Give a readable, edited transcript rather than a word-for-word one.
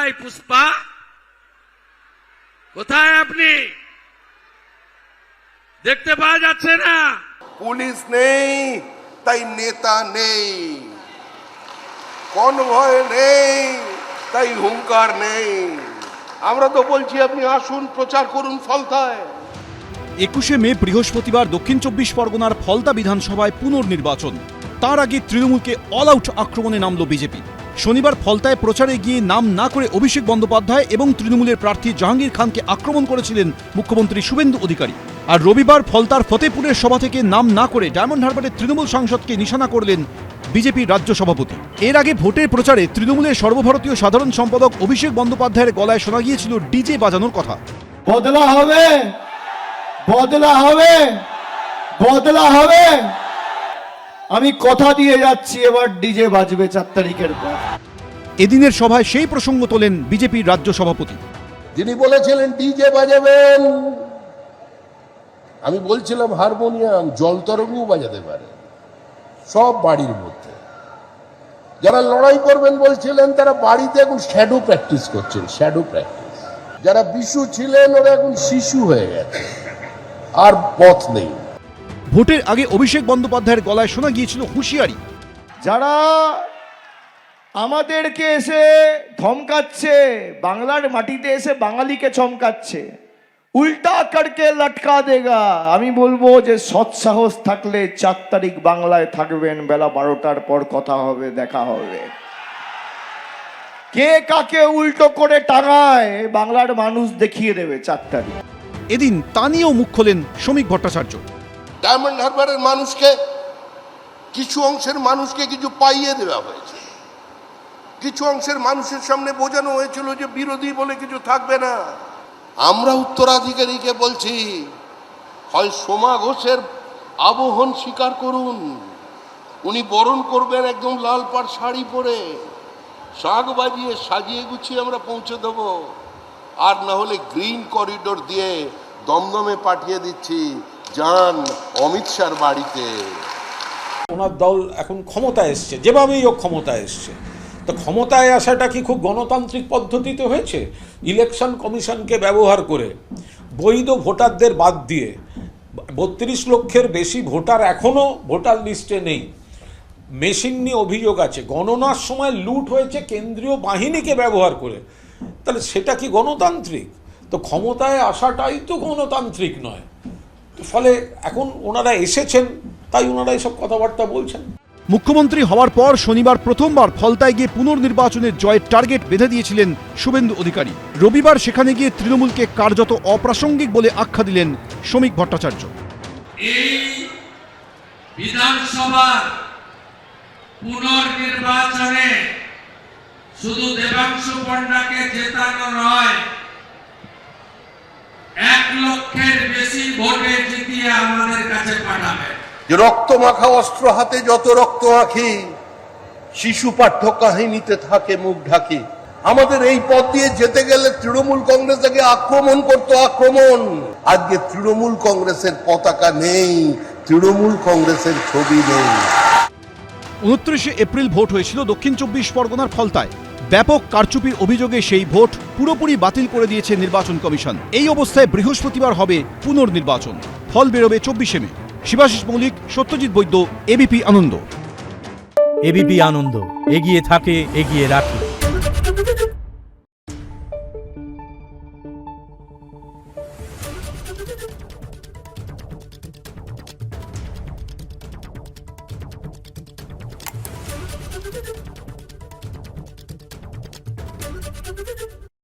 কোথায় পুষ্পা? কোথায় আপনি? দেখতে পাওয়া যাচ্ছে না। পুলিশ নেই তাই নেতা নেই, কনভয় নেই তাই হুঙ্কার নেই। আমরা তো বলছি আপনি আসুন, প্রচার করুন ফলতায়। 21শে মে বৃহস্পতিবার দক্ষিণ 24 পরগনার ফলতা বিধানসভায় পুনর্নির্বাচন। তার আগে তৃণমূলকে অল আউট আক্রমণে নামল বিজেপি। শনিবার ফলতায় প্রচারে গিয়ে নাম না করে অভিষেক বন্দ্যোপাধ্যায় এবং তৃণমূলের প্রার্থী জাহাঙ্গীর খানকে আক্রমণ করেছিলেন মুখ্যমন্ত্রী শুভেন্দু অধিকারী। আর রবিবার ফলতার ফতেপুরের সভা থেকে নাম না করে ডায়মন্ড হারবারের তৃণমূল সাংসদকে নিশানা করলেন বিজেপির রাজ্য সভাপতি। এর আগে ভোটের প্রচারে তৃণমূলের সর্বভারতীয় সাধারণ সম্পাদক অভিষেক বন্দ্যোপাধ্যায়ের গলায় শোনা গিয়েছিল ডিজে বাজানোর কথা। বদলা হবে, বদলা হবে, বদলা হবে। আমি কথা দিয়ে যাচ্ছি, এবার ডিজে বাজবে 4 তারিখের পর। এদিনের সভায় সেই প্রসঙ্গ তোলেন বিজেপির রাজ্য সভাপতি। যিনি বলেছিলেন ডিজে বাজাবেন, আমি বলছিলাম হারমোনিয়াম, জল তরঙ্গও বাজাতে পারে, সব বাড়ির মধ্যে। যারা লড়াই করবেন বলছিলেন তারা বাড়িতে এখন শ্যাডো প্র্যাকটিস করছেন, শ্যাডো প্র্যাকটিস। যারা বিশু ছিলেন ওরা এখন শিশু হয়ে গেছে, আর পথ নেই। ভোটের আগে অভিষেক বন্দ্যোপাধ্যায়ের গলায় শোনা গিয়েছিল হুঁশিয়ারি। যারা আমাদেরকে এসে ধমকাচ্ছে, বাংলার মাটিতে এসে বাঙালিকে চমকাচ্ছে, উল্টা করকে লটকা দেগা, আমি বলবো যে সৎসাহস থাকলে 4 তারিখ বাংলায় থাকবেন, বেলা 12টার পর কথা হবে, দেখা হবে। কে কাকে উল্টো করে টাঙায় বাংলার মানুষ দেখিয়ে দেবে 4 তারিখ। এদিন তা নিয়েও মুখ খোলেন শ্রমিক ভট্টাচার্য। ডায়মন্ড হারবারের মানুষকে, কিছু অংশের মানুষকে কিছু পাইয়ে দেওয়া হয়েছে, কিছু অংশের মানুষের সামনে বোঝানো হয়েছিল যে বিরোধী বলে কিছু থাকবে না। আমরা উত্তরাধিকারীকে বলছি, হয় সোমা ঘোষের আবহন স্বীকার করুন, উনি বরণ করবেন একদম লাল পাড় শাড়ি পরে, শাঁখ বাজিয়ে সাজিয়ে গুছিয়ে আমরা পৌঁছে দেব, আর না হলে গ্রিন করিডোর দিয়ে দমদমে পাঠিয়ে দিচ্ছি, যান অমিত শাহর বাড়িতে। ওনার দল এখন ক্ষমতায় এসছে, যেভাবেই হোক ক্ষমতায় এসছে। তো ক্ষমতায় আসাটা কি খুব গণতান্ত্রিক পদ্ধতিতে হয়েছে? ইলেকশন কমিশনকে ব্যবহার করে বৈধ ভোটারদের বাদ দিয়ে 32 লক্ষের বেশি ভোটার এখনও ভোটার লিস্টে নেই। মেশিন নিয়ে অভিযোগ আছে, গণনার সময় লুট হয়েছে কেন্দ্রীয় বাহিনীকে ব্যবহার করে। তাহলে সেটা কি গণতান্ত্রিক? তো ক্ষমতায় আসাটাই তো গণতান্ত্রিক নয়। ফলে এখন ওনারা এসেছেন, তাই ওনারা এসব কথাবার্তা বলছেন। মুখ্যমন্ত্রী হওয়ার পর শনিবার প্রথমবার ফলতায় গিয়ে পুনর্নির্বাচনের জয়ের টার্গেট বেঁধে দিয়েছিলেন শুভেন্দু অধিকারী। রবিবার সেখানে গিয়ে তৃণমূলকে কার্যত অপ্রাসঙ্গিক বলে আখ্যা দিলেন শ্রমিক ভট্টাচার্য। এই বিধানসভার পুনর্নির্বাচনে শুধু দেবাংশু পণ্ডাকে জেতানো নয়, 1 লক্ষের বেশি ভোটে জিতিয়ে আমাদের কাছে পাঠাবে। যে রক্ত মাখা অস্ত্র হাতে যত রক্ত আঁখি, শিশু পাঠ্য কাহিনীতে থাকে মুখ ঢাকি। আমাদের এই পথ দিয়ে যেতে গেলে তৃণমূল কংগ্রেস আগে আক্রমণ করতো, আক্রমণ। আজকে তৃণমূল কংগ্রেসের পতাকা নেই, তৃণমূল কংগ্রেসের ছবি নেই। 29শে এপ্রিল ভোট হয়েছিল দক্ষিণ 24 পরগনার ফলতায়। ব্যাপক কারচুপির অভিযোগে সেই ভোট পুরোপুরি বাতিল করে দিয়েছে নির্বাচন কমিশন। এই অবস্থায় বৃহস্পতিবার হবে পুনর্নির্বাচন। ফল বেরোবে 24শে মে। শিবাশিস মৌলিক, সত্যজিৎ বৈদ্য, এবিপি আনন্দ। এবিপি আনন্দ, এগিয়ে থাকে, এগিয়ে রাখে।